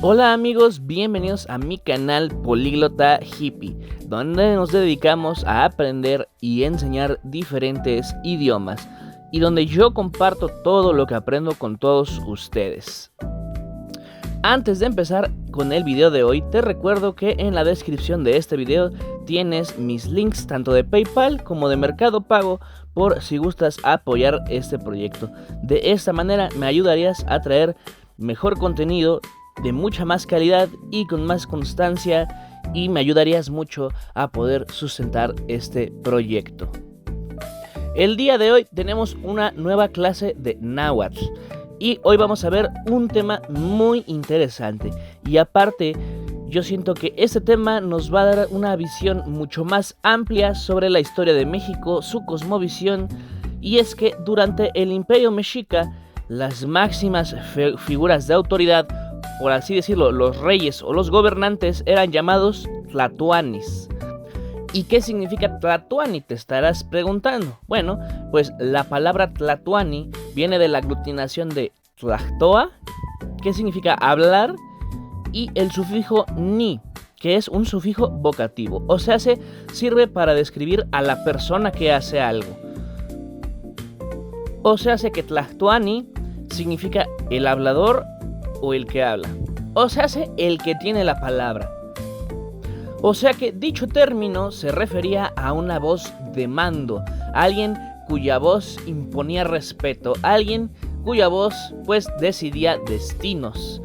Hola amigos, bienvenidos a mi canal Políglota Hippie, donde nos dedicamos a aprender y enseñar diferentes idiomas y donde yo comparto todo lo que aprendo con todos ustedes. Antes de empezar con el video de hoy, te recuerdo que en la descripción de este video tienes mis links tanto de PayPal como de Mercado Pago por si gustas apoyar este proyecto. De esta manera me ayudarías a traer mejor contenido de mucha más calidad y con más constancia, y me ayudarías mucho a poder sustentar este proyecto. El día de hoy tenemos una nueva clase de náhuatl y hoy vamos a ver un tema muy interesante, y aparte yo siento que este tema nos va a dar una visión mucho más amplia sobre la historia de México, su cosmovisión, y es que durante el Imperio Mexica las máximas figuras de autoridad, por así decirlo, los reyes o los gobernantes, eran llamados tlatoanis. ¿Y qué significa tlatoani? Te estarás preguntando. Bueno, pues la palabra tlatoani viene de la aglutinación de tlactoa, que significa hablar, y el sufijo ni, que es un sufijo vocativo, o sea, sirve para describir a la persona que hace algo. O sea, que tlactoani significa el hablador o el que habla, o sea, el que tiene la palabra. O sea que dicho término se refería a una voz de mando, alguien cuya voz imponía respeto, alguien cuya voz pues decidía destinos.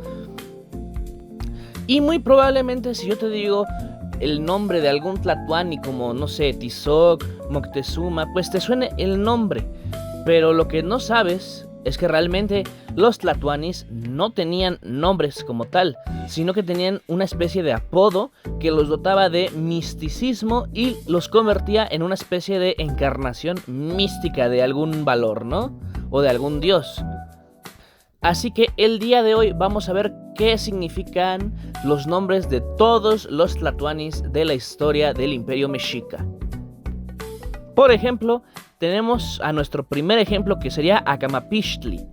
Y muy probablemente, si yo te digo el nombre de algún tlatoani como, no sé, Tizoc, Moctezuma, pues te suene el nombre, pero lo que no sabes es que realmente los tlatoanis no tenían nombres como tal, sino que tenían una especie de apodo que los dotaba de misticismo y los convertía en una especie de encarnación mística de algún valor, ¿no? O de algún dios. Así que el día de hoy vamos a ver qué significan los nombres de todos los tlatoanis de la historia del Imperio Mexica. Por ejemplo, tenemos a nuestro primer ejemplo, que sería Acamapixtli,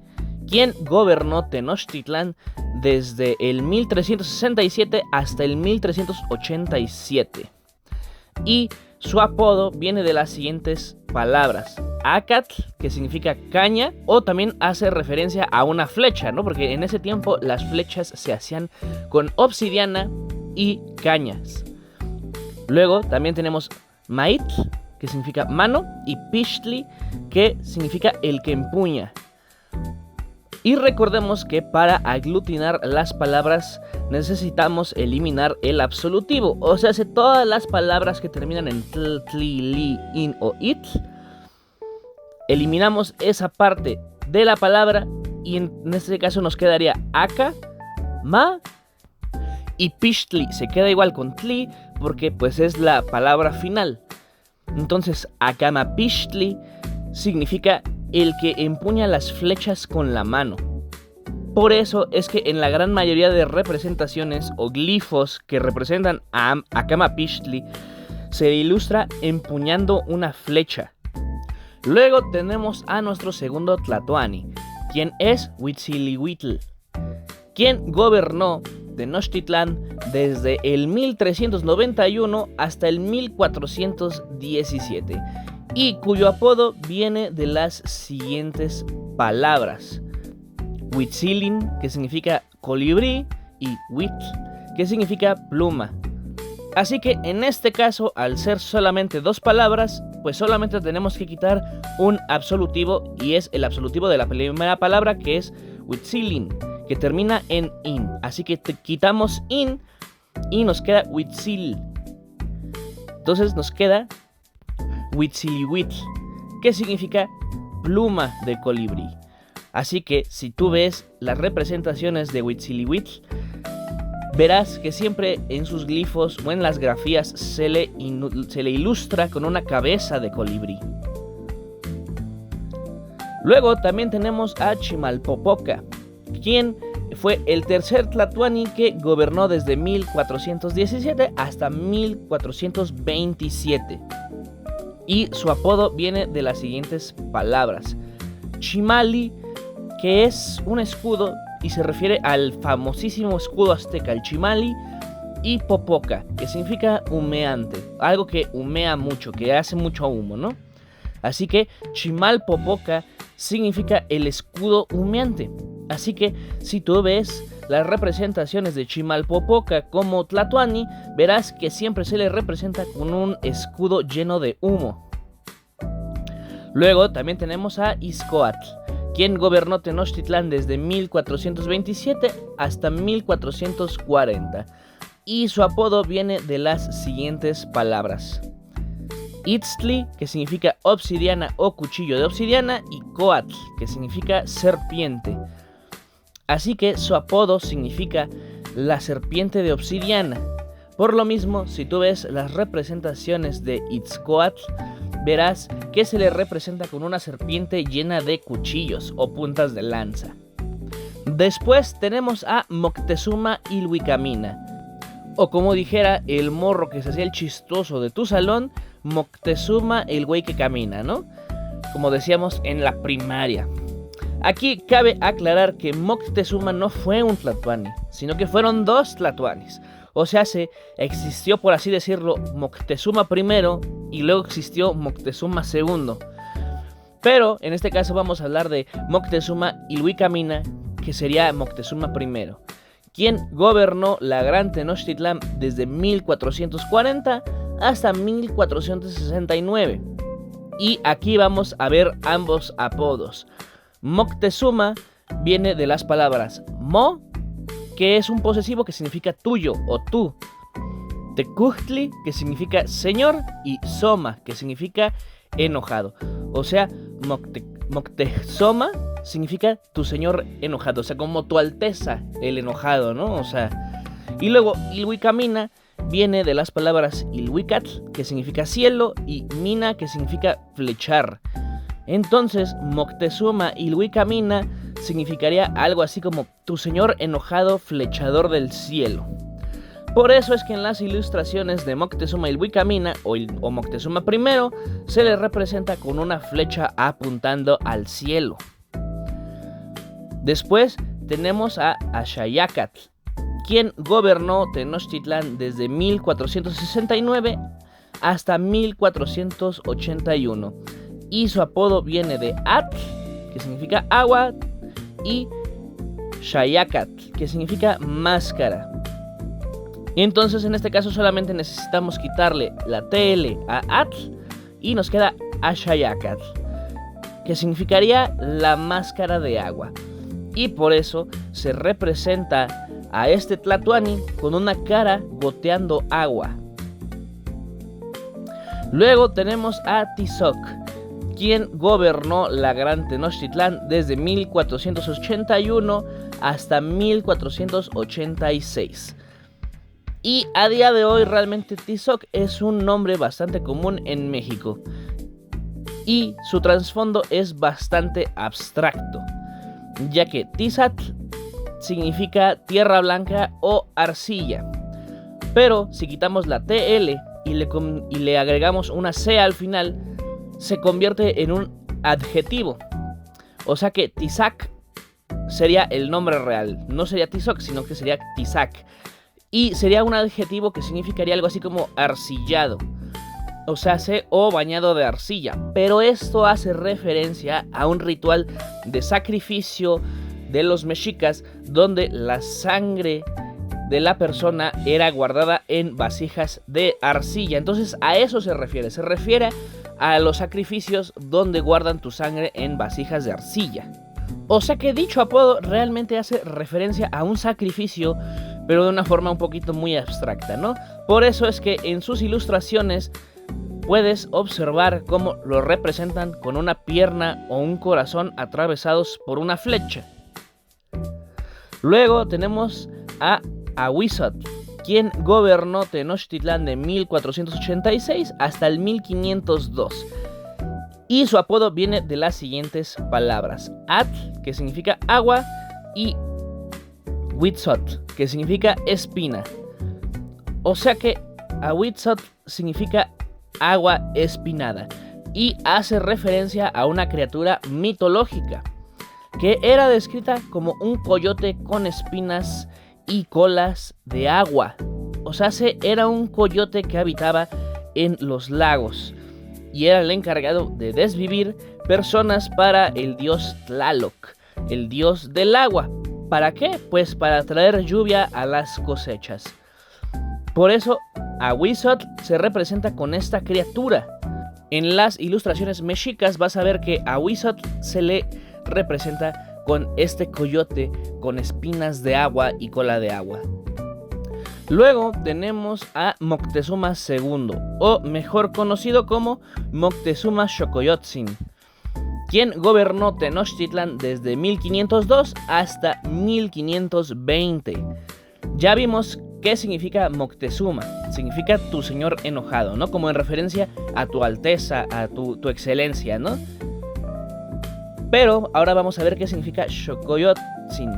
quien gobernó Tenochtitlán desde el 1367 hasta el 1387. Y su apodo viene de las siguientes palabras: Acatl, que significa caña, o también hace referencia a una flecha, ¿no? Porque en ese tiempo las flechas se hacían con obsidiana y cañas. Luego también tenemos Maitl, que significa mano, y Pixtli, que significa el que empuña. Y recordemos que para aglutinar las palabras necesitamos eliminar el absolutivo, o sea, todas las palabras que terminan en tl, tli, li, in o itl, eliminamos esa parte de la palabra y en este caso nos quedaría aca, ma, y Pixtli se queda igual con tli porque pues es la palabra final. Entonces, Acamapixtli significa el que empuña las flechas con la mano. Por eso es que en la gran mayoría de representaciones o glifos que representan a Acamapixtli se ilustra empuñando una flecha. Luego tenemos a nuestro segundo tlatoani, quien es Huitzilihuitl, quien gobernó Tenochtitlán desde el 1391 hasta el 1417, y cuyo apodo viene de las siguientes palabras: Huitzilin, que significa colibrí, y Huitl, que significa pluma. Así que en este caso, al ser solamente dos palabras, pues solamente tenemos que quitar un absolutivo, y es el absolutivo de la primera palabra, que es Huitzilin, que termina en in. Así que quitamos in y nos queda Huitzil. Entonces nos queda Huitzilihuitl, que significa pluma de colibrí. Así que si tú ves las representaciones de Huitzilihuitl, verás que siempre en sus glifos o en las grafías se le ilustra con una cabeza de colibrí. Luego también tenemos a Chimalpopoca, quien fue el tercer tlatoani que gobernó desde 1417 hasta 1427. Y su apodo viene de las siguientes palabras: Chimali, que es un escudo y se refiere al famosísimo escudo azteca, el Chimali, y Popoca, que significa humeante, algo que humea mucho, que hace mucho humo, ¿no? Así que Chimalpopoca significa el escudo humeante. Así que si tú ves las representaciones de Chimalpopoca como tlatoani, verás que siempre se le representa con un escudo lleno de humo. Luego también tenemos a Izcoatl, quien gobernó Tenochtitlán desde 1427 hasta 1440. Y su apodo viene de las siguientes palabras: Itztli, que significa obsidiana o cuchillo de obsidiana, y Coatl, que significa serpiente. Así que su apodo significa la serpiente de obsidiana. Por lo mismo, si tú ves las representaciones de Itzcoatl, verás que se le representa con una serpiente llena de cuchillos o puntas de lanza. Después tenemos a Moctezuma Ilhuicamina, o como dijera el morro que se hacía el chistoso de tu salón, Moctezuma el güey que camina, ¿no? Como decíamos en la primaria. Aquí cabe aclarar que Moctezuma no fue un tlatoani, sino que fueron dos tlatoanis. O sea, existió, por así decirlo, Moctezuma I y luego existió Moctezuma II. Pero en este caso vamos a hablar de Moctezuma Ilhuicamina, que sería Moctezuma I, quien gobernó la Gran Tenochtitlán desde 1440 hasta 1469. Y aquí vamos a ver ambos apodos. Moctezuma viene de las palabras mo, que es un posesivo que significa tuyo o tú, Tecuhtli, que significa señor, y Soma, que significa enojado. O sea, Moctezuma significa tu señor enojado, o sea, como tu alteza el enojado, ¿no? O sea, y luego Ilhuicamina viene de las palabras Ilhuicatl, que significa cielo, y Mina, que significa flechar. Entonces, Moctezuma Ilhuicamina significaría algo así como tu señor enojado flechador del cielo. Por eso es que en las ilustraciones de Moctezuma Ilhuicamina o Moctezuma I se le representa con una flecha apuntando al cielo. Después tenemos a Axayacatl, quien gobernó Tenochtitlán desde 1469 hasta 1481. Y su apodo viene de Atl, que significa agua, y Xayacatl, que significa máscara. Y entonces en este caso solamente necesitamos quitarle la TL a Atl y nos queda Axayacatl, que significaría la máscara de agua. Y por eso se representa a este tlatoani con una cara goteando agua. Luego tenemos a Tizoc, quien gobernó la Gran Tenochtitlán desde 1481 hasta 1486. Y a día de hoy realmente Tizoc es un nombre bastante común en México. Y su trasfondo es bastante abstracto, ya que Tizatl significa tierra blanca o arcilla. Pero si quitamos la TL y le agregamos una C al final, se convierte en un adjetivo. O sea que Tizac sería el nombre real. No sería Tizoc, sino que sería Tizac. Y sería un adjetivo que significaría algo así como arcillado. O sea, o bañado de arcilla. Pero esto hace referencia a un ritual de sacrificio de los mexicas, donde la sangre de la persona era guardada en vasijas de arcilla. Entonces a eso se refiere a los sacrificios donde guardan tu sangre en vasijas de arcilla. O sea que dicho apodo realmente hace referencia a un sacrificio, pero de una forma un poquito muy abstracta, ¿no? Por eso es que en sus ilustraciones puedes observar cómo lo representan con una pierna o un corazón atravesados por una flecha. Luego tenemos a Ahuizotl, quien gobernó Tenochtitlán de 1486 hasta el 1502. Y su apodo viene de las siguientes palabras: Atl, que significa agua, y Huitzotl, que significa espina. O sea que Ahuitzotl significa agua espinada y hace referencia a una criatura mitológica que era descrita como un coyote con espinas y colas de agua. O sea, era un coyote que habitaba en los lagos y era el encargado de desvivir personas para el dios Tlaloc, el dios del agua. ¿Para qué? Pues para traer lluvia a las cosechas. Por eso Ahuizotl se representa con esta criatura. En las ilustraciones mexicas vas a ver que a Ahuizotl se le representa con este coyote con espinas de agua y cola de agua. Luego tenemos a Moctezuma II, o mejor conocido como Moctezuma Xocoyotzin, quien gobernó Tenochtitlan desde 1502 hasta 1520. Ya vimos qué significa Moctezuma. Significa tu señor enojado, ¿no? Como en referencia a tu alteza, a tu excelencia, ¿no? Pero ahora vamos a ver qué significa Xocoyotzin.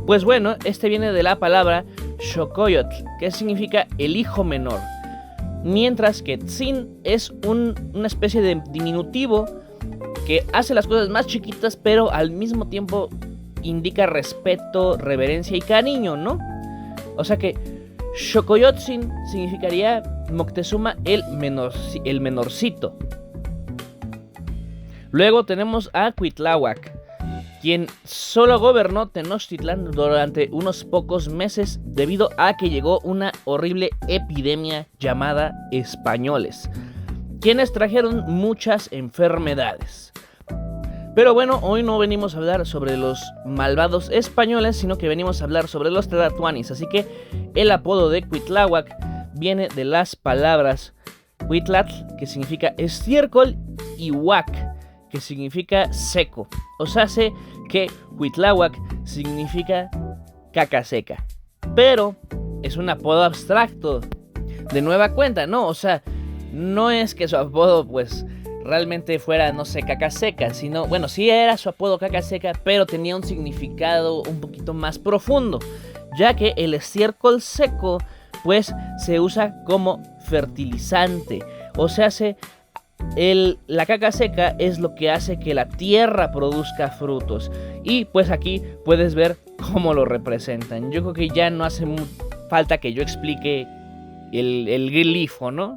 Pues bueno, este viene de la palabra Xocoyotl, que significa el hijo menor. Mientras que Tzin es una especie de diminutivo que hace las cosas más chiquitas, pero al mismo tiempo indica respeto, reverencia y cariño, ¿no? O sea que Xocoyotzin significaría Moctezuma el menorcito. Luego tenemos a Cuitláhuac, quien solo gobernó Tenochtitlan durante unos pocos meses debido a que llegó una horrible epidemia llamada españoles, quienes trajeron muchas enfermedades. Pero bueno, hoy no venimos a hablar sobre los malvados españoles, sino que venimos a hablar sobre los tlatoanis. Así que el apodo de Cuitláhuac viene de las palabras Cuitlatl, que significa estiércol, y huac, que significa seco. O sea, sé que Cuitláhuac significa caca seca, pero es un apodo abstracto de nueva cuenta, ¿no? O sea, no es que su apodo pues realmente fuera, no sé, caca seca, sino, bueno, sí era su apodo caca seca, pero tenía un significado un poquito más profundo, ya que el estiércol seco pues se usa como fertilizante. O sea, la caca seca es lo que hace que la tierra produzca frutos. Y pues aquí puedes ver cómo lo representan. Yo creo que ya no hace falta que yo explique el glifo, ¿no?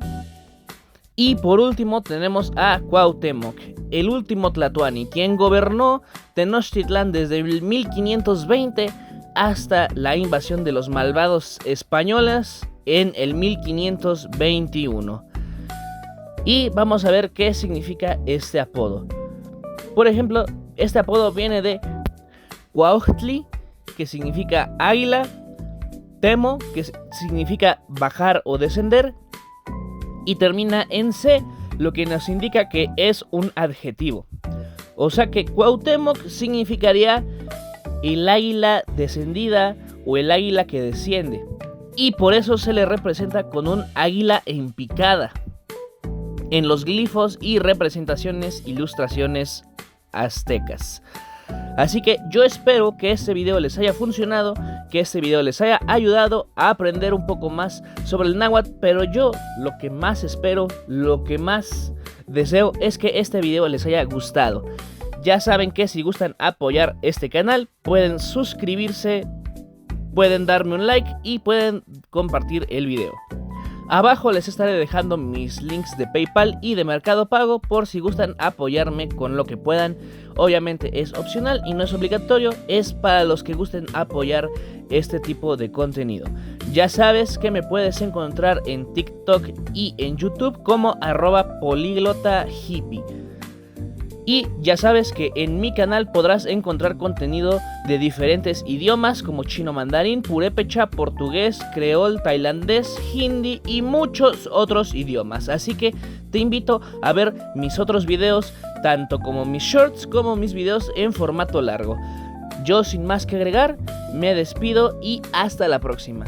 Y por último tenemos a Cuauhtémoc, el último tlatoani, quien gobernó Tenochtitlan desde el 1520 hasta la invasión de los malvados españoles en el 1521. Y vamos a ver qué significa este apodo. Por ejemplo, este apodo viene de Cuauhtli, que significa águila, Temo, que significa bajar o descender, y termina en C, lo que nos indica que es un adjetivo. O sea que Cuauhtémoc significaría el águila descendida o el águila que desciende. Y por eso se le representa con un águila en picada en los glifos y ilustraciones aztecas. Así que yo espero que este video les haya funcionado, que este video les haya ayudado a aprender un poco más sobre el náhuatl, pero yo lo que más espero, lo que más deseo es que este video les haya gustado. Ya saben que si gustan apoyar este canal, pueden suscribirse, pueden darme un like y pueden compartir el video. Abajo les estaré dejando mis links de PayPal y de Mercado Pago por si gustan apoyarme con lo que puedan. Obviamente es opcional y no es obligatorio, es para los que gusten apoyar este tipo de contenido. Ya sabes que me puedes encontrar en TikTok y en YouTube como @políglota-hippie. Y ya sabes que en mi canal podrás encontrar contenido de diferentes idiomas como chino mandarín, purépecha, portugués, creol, tailandés, hindi y muchos otros idiomas. Así que te invito a ver mis otros videos, tanto como mis shorts como mis videos en formato largo. Yo sin más que agregar, me despido y hasta la próxima.